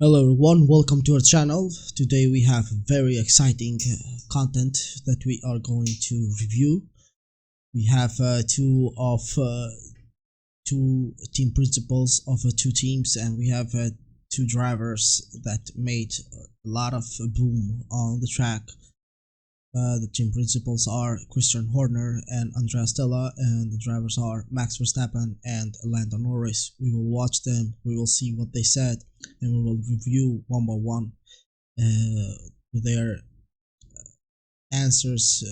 Hello everyone, welcome to our channel. Today we have very exciting content that we are going to review. We have two team principals of two teams, and we have two drivers that made a lot of boom on the track. The team principals are Christian Horner and Andrea Stella, and the drivers are Max Verstappen and Lando Norris. We will watch them, we will see what they said, and we will review one by one their answers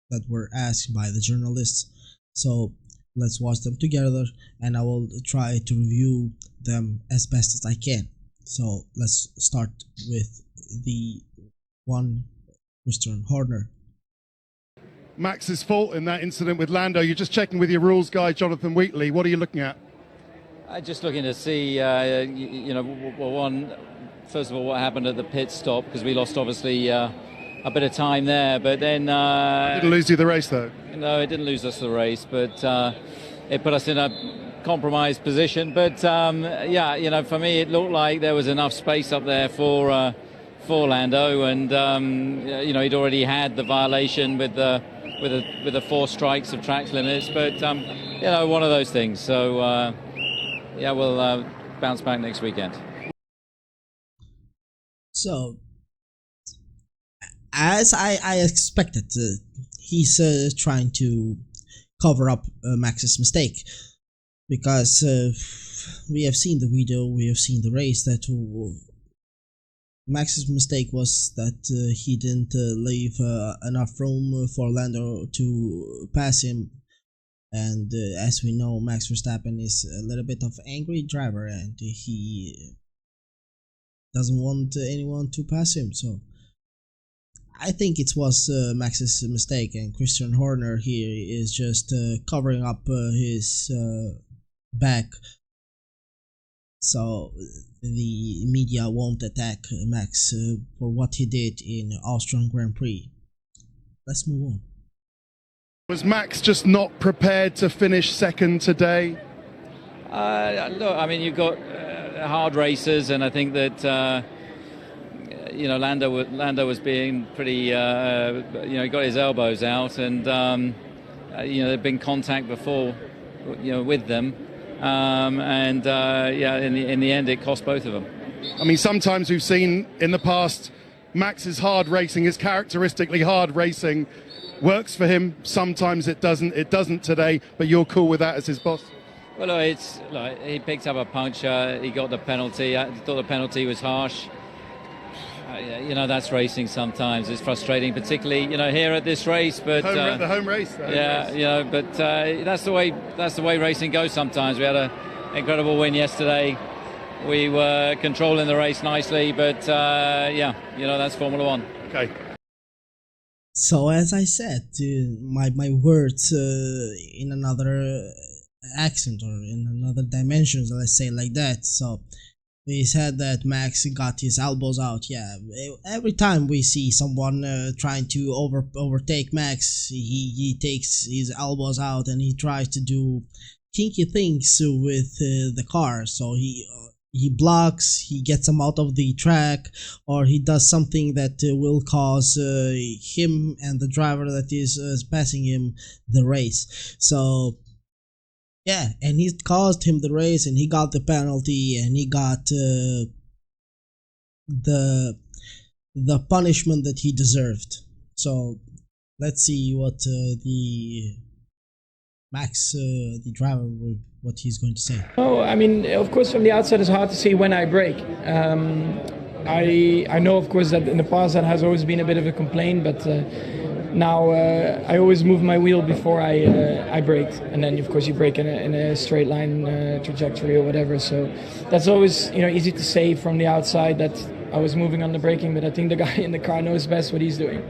that were asked by the journalists. So let's watch them together, and I will try to review them as best as I can. So let's start with the one Mr. Horner. Max's fault in that incident with Lando. You're just checking with your rules guy, Jonathan Wheatley. What are you looking at? Just looking to see, first of all, what happened at the pit stop, because we lost obviously a bit of time there. But then It didn't lose you the race, though. No, it didn't lose us the race, but it put us in a compromised position. But for me, it looked like there was enough space up there for Lando, and he'd already had the violation with the 4 strikes of track limits. But one of those things. So we'll bounce back next weekend. So, as I expected, he's trying to cover up Max's mistake, because we have seen the video, we have seen the race, that Max's mistake was that he didn't leave enough room for Lando to pass him. And as we know, Max Verstappen is a little bit of an angry driver, and he doesn't want anyone to pass him. So I think it was Max's mistake, and Christian Horner here is just covering up his back, so the media won't attack Max for what he did in Austrian Grand Prix. Let's move on. Was Max just not prepared to finish second today? Look, I mean, you've got hard races, and I think that Lando was being pretty, he got his elbows out, and there'd been contact before, with them, in the end, it cost both of them. I mean, sometimes we've seen in the past Max's hard racing, his characteristically hard racing, works for him. Sometimes it doesn't. It doesn't today. But you're cool with that as his boss? Well, it's like he picked up a puncture. He got the penalty. I thought the penalty was harsh. That's racing. Sometimes it's frustrating, particularly here at this race. But the home race. But that's the way racing goes. Sometimes we had an incredible win yesterday. We were controlling the race nicely, but that's Formula One. Okay. So as I said, my words in another accent or in another dimension, let's say like that. So he said that Max got his elbows out. Yeah, every time we see someone trying to overtake Max, he takes his elbows out and he tries to do kinky things with the car. So he blocks, he gets him out of the track, or he does something that will cause him and the driver that is passing him the race. So yeah, and he caused him the race, and he got the penalty, and he got the punishment that he deserved. So let's see what the Max, the driver, what he's going to say. Oh, I mean, of course, from the outside, it's hard to see when I brake. I know, of course, that in the past that has always been a bit of a complaint, but now I always move my wheel before I brake, and then of course you brake in a straight line trajectory or whatever. So that's always easy to say from the outside that I was moving on the braking, but I think the guy in the car knows best what he's doing.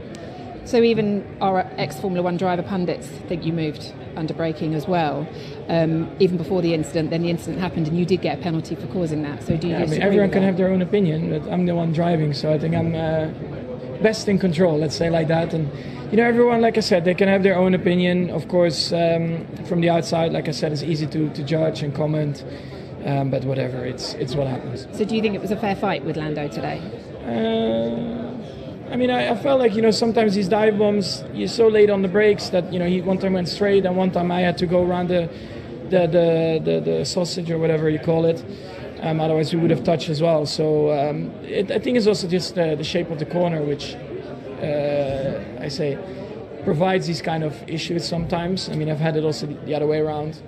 So even our ex-Formula One driver pundits think you moved under braking as well, even before the incident. Then the incident happened, and you did get a penalty for causing that. So do you? Everyone can have their own opinion, but I'm the one driving, so I think I'm best in control. Let's say like that. And everyone, like I said, they can have their own opinion. Of course, from the outside, like I said, it's easy to judge and comment. But whatever, it's what happens. So do you think it was a fair fight with Lando today? I mean, I felt like, sometimes these dive bombs, you're so late on the brakes that, he one time went straight and one time I had to go around the sausage or whatever you call it. Otherwise we would have touched as well. So I think it's also just the shape of the corner, which I say provides these kind of issues sometimes. I mean, I've had it also the other way around.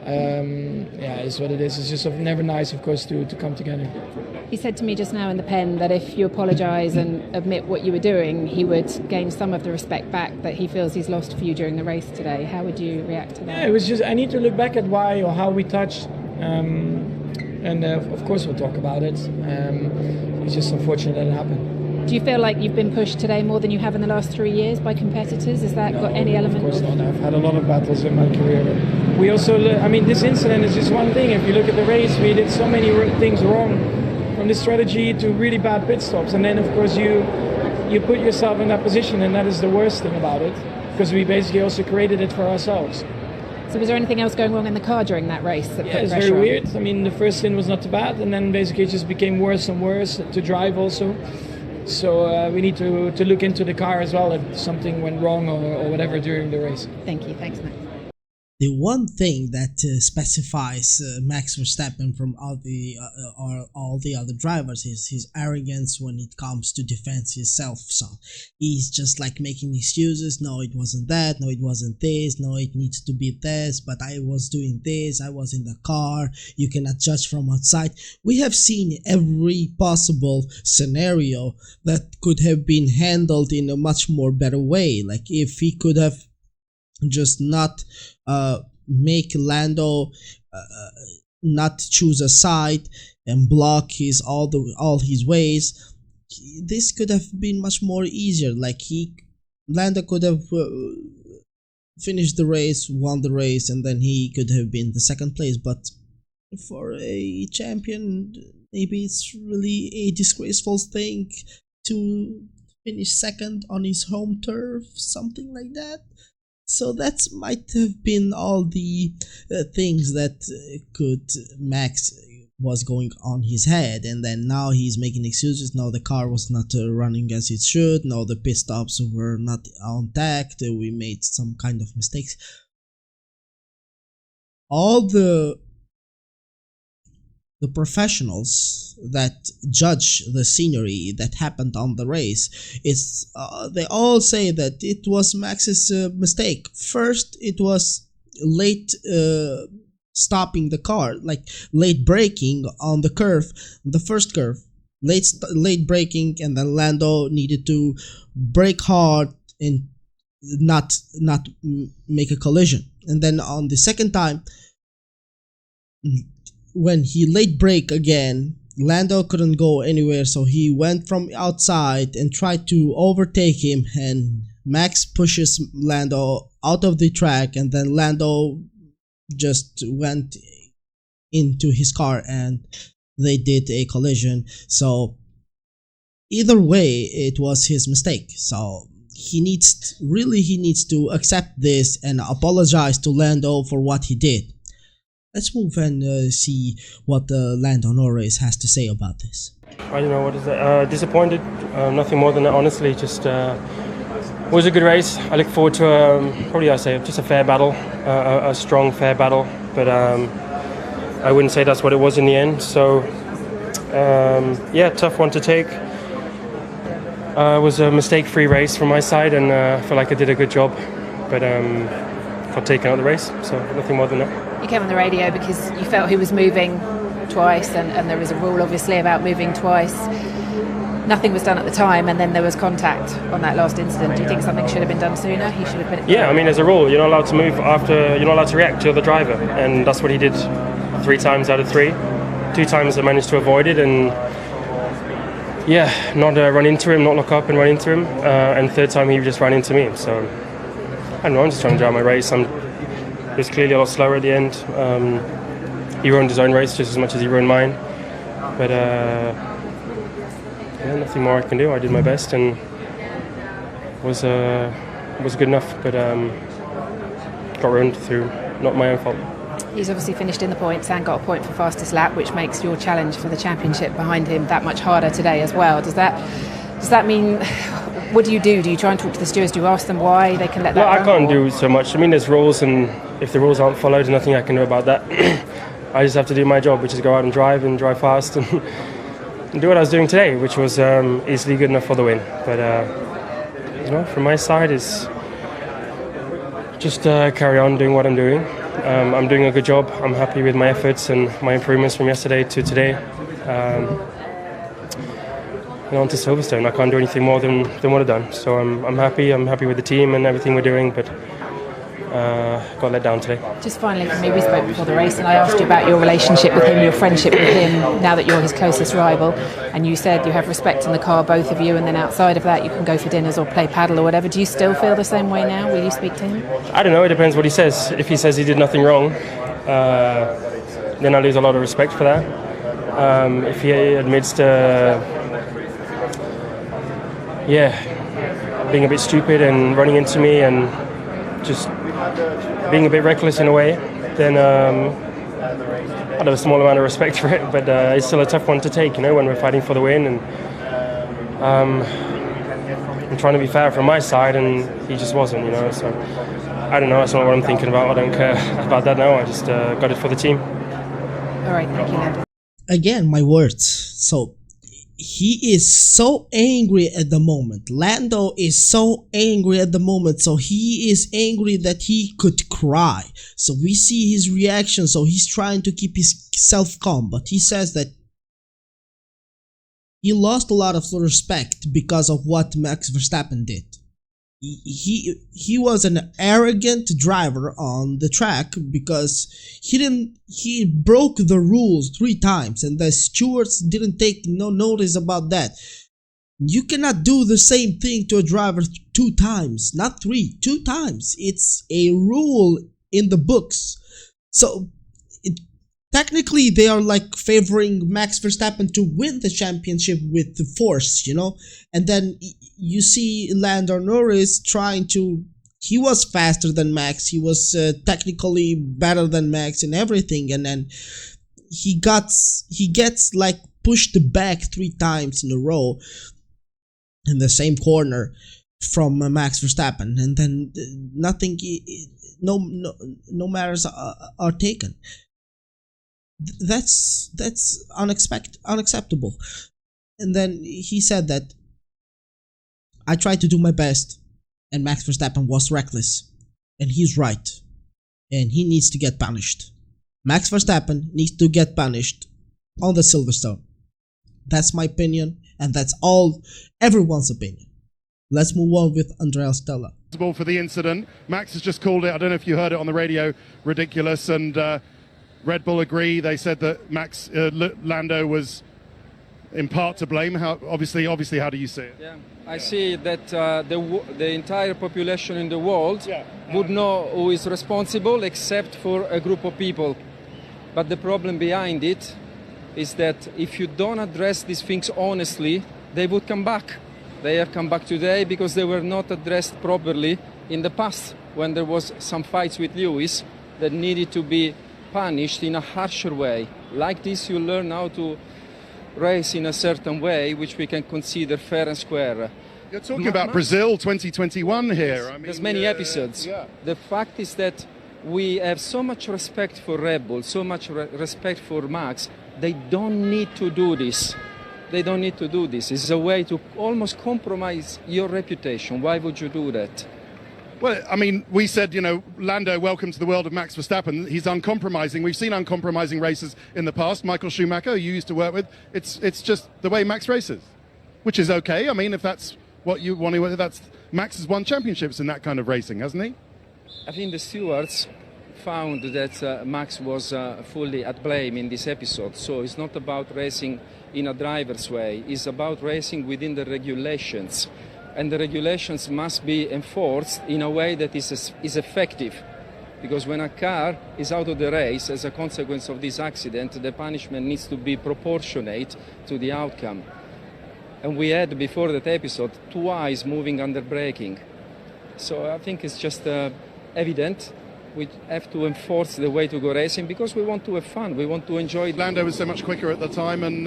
It's what it is. It's just never nice, of course, to come together. He said to me just now in the pen that if you apologise and admit what you were doing, he would gain some of the respect back that he feels he's lost for you during the race today. How would you react to that? Yeah, it was just, I need to look back at why or how we touched. Of course we'll talk about it. It's just unfortunate that it happened. Do you feel like you've been pushed today more than you have in the last 3 years by competitors? Has that got any element? Of course not. I've had a lot of battles in my career. But we also, this incident is just one thing. If you look at the race, we did so many things wrong, from the strategy to really bad pit stops. And then, of course, you put yourself in that position, and that is the worst thing about it, because we basically also created it for ourselves. So was there anything else going wrong in the car during that race that put it's pressure very on? weird. I mean, the first stint was not too bad, and then basically it just became worse and worse to drive also. So we need to look into the car as well if something went wrong or whatever during the race. Thank you. Thanks, Max. The one thing that specifies Max Verstappen from all the other drivers is his arrogance when it comes to defense himself. So he's just like making excuses. No, it wasn't that. No, it wasn't this. No, it needs to be this. But I was doing this. I was in the car. You cannot judge from outside. We have seen every possible scenario that could have been handled in a much more better way. Like if he could have just not make Lando not choose a side and block all his ways, this could have been much more easier. Like Lando could have finished the race, won the race, and then he could have been the second place. But for a champion, maybe it's really a disgraceful thing to finish second on his home turf, something like that. So that might have been all the things that Max was going on his head, and then now he's making excuses. No, the car was not running as it should. No, the pit stops were not on tact. We made some kind of mistakes. All the professionals that judge the scenery that happened on the race, they all say that it was Max's mistake. First, it was late stopping the car, like late braking on the curve, the first curve, late braking, and then Lando needed to brake hard and not make a collision. And then on the second time, when he late brake again, Lando couldn't go anywhere, so he went from outside and tried to overtake him, and Max pushes Lando out of the track, and then Lando just went into his car and they did a collision. So either way, it was his mistake. So he needs to accept this and apologize to Lando for what he did. Let's move and see what Lando Norris has to say about this. I don't know, what is that? Disappointed, nothing more than that, honestly. Just it was a good race. I look forward to just a fair battle, a strong fair battle. But I wouldn't say that's what it was in the end. So tough one to take. It was a mistake-free race from my side, and I feel like I did a good job. But got taken out of the race, so nothing more than that. You came on the radio because you felt he was moving twice, and there was a rule obviously about moving twice. Nothing was done at the time, and then there was contact on that last incident. Do you think something should have been done sooner? He should have put it. Yeah, I mean, there's a rule. You're not allowed to move after. You're not allowed to react to the driver, and that's what he did 3 times out of 3. 2 times I managed to avoid it, and not run into him, not look up and run into him, and 3rd time he just ran into me. So I don't know. I'm just trying to drive my race. He was clearly a lot slower at the end. He ruined his own race just as much as he ruined mine. But nothing more I can do. I did my best and was good enough. But got ruined through not my own fault. He's obviously finished in the points and got a point for fastest lap, which makes your challenge for the championship behind him that much harder today as well. Does that mean, what do you do? Do you try and talk to the stewards? Do you ask them why they can let that Well, run? I can't do so much. I mean, there's rules, and if the rules aren't followed, there's nothing I can do about that. I just have to do my job, which is go out and drive fast, and do what I was doing today, which was easily good enough for the win. But from my side, it's just carry on doing what I'm doing. I'm doing a good job. I'm happy with my efforts and my improvements from yesterday to today. And on to Silverstone. I can't do anything more than what I've done. So I'm happy. I'm happy with the team and everything we're doing, but got let down today. Just finally for me, we spoke before the race and I asked you about your relationship with him, your friendship with him, now that you're his closest rival, and you said you have respect in the car, both of you, and then outside of that you can go for dinners or play paddle or whatever. Do you still feel the same way now? Will you speak to him? I don't know, it depends what he says. If he says he did nothing wrong, then I lose a lot of respect for that. If he admits to being a bit stupid and running into me and just being a bit reckless in a way, then I have a small amount of respect for it, but it's still a tough one to take, when we're fighting for the win, and I'm trying to be fair from my side, and he just wasn't, so I don't know, that's not what I'm thinking about. I don't care about that now. I just got it for the team. All right, thank you, Lando. Again, my words. So he is so angry at the moment. Lando is so angry at the moment. So he is angry that he could cry. So we see his reaction. So he's trying to keep his self calm. But he says that he lost a lot of respect because of what Max Verstappen did. He was an arrogant driver on the track because he broke the rules 3 times and the stewards didn't take no notice about that. You cannot do the same thing to a driver 2 times, not 3, 2 times. It's a rule in the books. So technically they are like favoring Max Verstappen to win the championship with the force, and then you see Lando Norris he was faster than Max, he was technically better than Max and everything, and then he gets like pushed back 3 times in a row in the same corner from Max Verstappen, and then no matters are taken. That's unacceptable. And then he said that I tried to do my best and Max Verstappen was reckless, and he's right, and he needs to get punished. Max Verstappen needs to get punished on the Silverstone. That's my opinion, and that's everyone's opinion. Let's move on with Andrea Stella. For the incident, Max has just called it, I don't know if you heard it on the radio, ridiculous, and Red Bull agree. They said that Lando was in part to blame. Obviously, how do you see it? Yeah, I see that the entire population in the world would know who is responsible, except for a group of people. But the problem behind it is that if you don't address these things honestly, they would come back. They have come back today because they were not addressed properly in the past, when there was some fights with Lewis that needed to be punished in a harsher way. Like this, you learn how to race in a certain way, which we can consider fair and square. You're talking about Brazil 2021 here. I mean, there's many episodes. Yeah. The fact is that we have so much respect for Red Bull, so much respect for Max. They don't need to do this. They don't need to do this. It's a way to almost compromise your reputation. Why would you do that? Well, I mean, we said, Lando, welcome to the world of Max Verstappen. He's uncompromising. We've seen uncompromising races in the past. Michael Schumacher, who you used to work with, it's just the way Max races, which is okay. I mean, if that's what you want to, Max has won championships in that kind of racing, hasn't he? I think the stewards found that Max was fully at blame in this episode. So it's not about racing in a driver's way. It's about racing within the regulations. And the regulations must be enforced in a way that is effective. Because when a car is out of the race as a consequence of this accident, the punishment needs to be proportionate to the outcome. And we had, before that episode, twice moving under braking. So I think it's just evident We have to enforce the way to go racing because we want to have fun. We want to enjoy. Lando was so much quicker at the time, and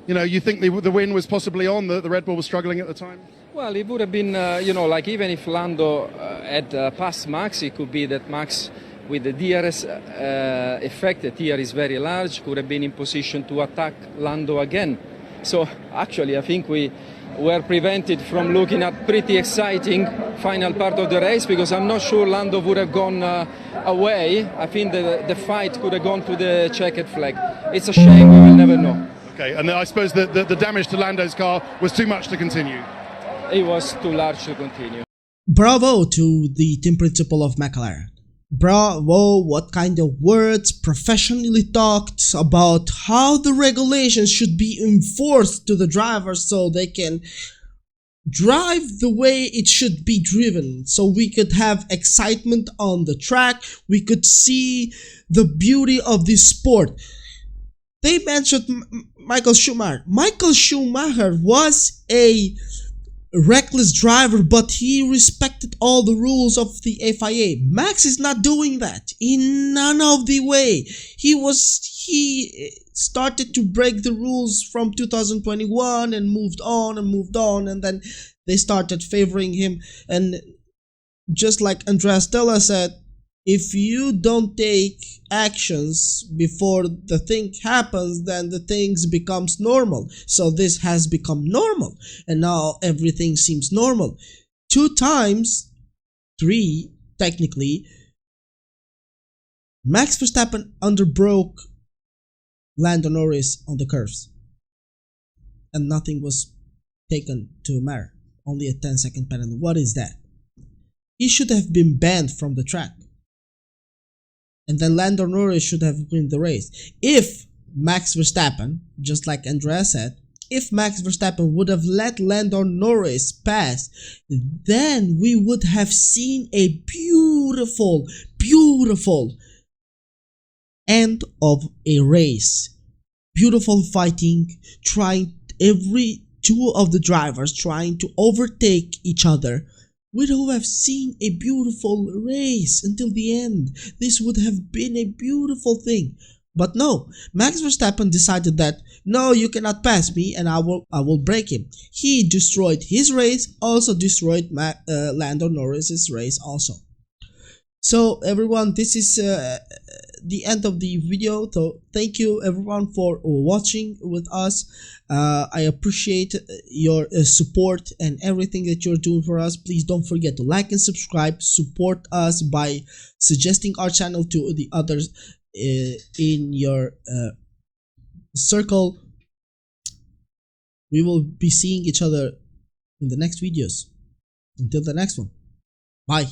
you think the win was possibly on. The Red Bull was struggling at the time. Well, it would have been, like even if Lando had passed Max, it could be that Max, with the DRS effect, the TR is very large, could have been in position to attack Lando again. So actually, I think we were prevented from looking at pretty exciting final part of the race because I'm not sure Lando would have gone away. I think the fight could have gone to the checkered flag. It's a shame, we will never know. Okay, and I suppose the damage to Lando's car was too much to continue. It was too large to continue. Bravo to the team principal of McLaren. Bravo, what kind of words, professionally talked about how the regulations should be enforced to the drivers so they can drive the way it should be driven, so we could have excitement on the track, we could see the beauty of this sport. They mentioned Michael Schumacher. Michael Schumacher was a reckless driver, but he respected all the rules of the FIA. Max is not doing that in none of the way. He started to break the rules from 2021 and moved on, and then they started favoring him. And just like Andrea Stella said, if you don't take actions before the thing happens, then the things becomes normal. So this has become normal, and now everything seems normal. 2 times, 3 technically, Max Verstappen underbroke Lando Norris on the curves, and nothing was taken to matter. Only a 10-second penalty. What is that? He should have been banned from the track. And then Lando Norris should have won the race. If Max Verstappen, just like Andrea said, if Max Verstappen would have let Lando Norris pass, then we would have seen a beautiful, beautiful end of a race. Beautiful fighting, trying every 2 of the drivers trying to overtake each other. We would have seen a beautiful race until the end. This would have been a beautiful thing. But no, Max Verstappen decided that, no, you cannot pass me and I will break him. He destroyed his race, also destroyed Lando Norris's race also. So everyone, this is the end of the video. So thank you everyone for watching with us. I appreciate your support and everything that you're doing for us. Please don't forget to like and subscribe. Support us by suggesting our channel to the others in your circle. We will be seeing each other in the next videos. Until the next one, bye.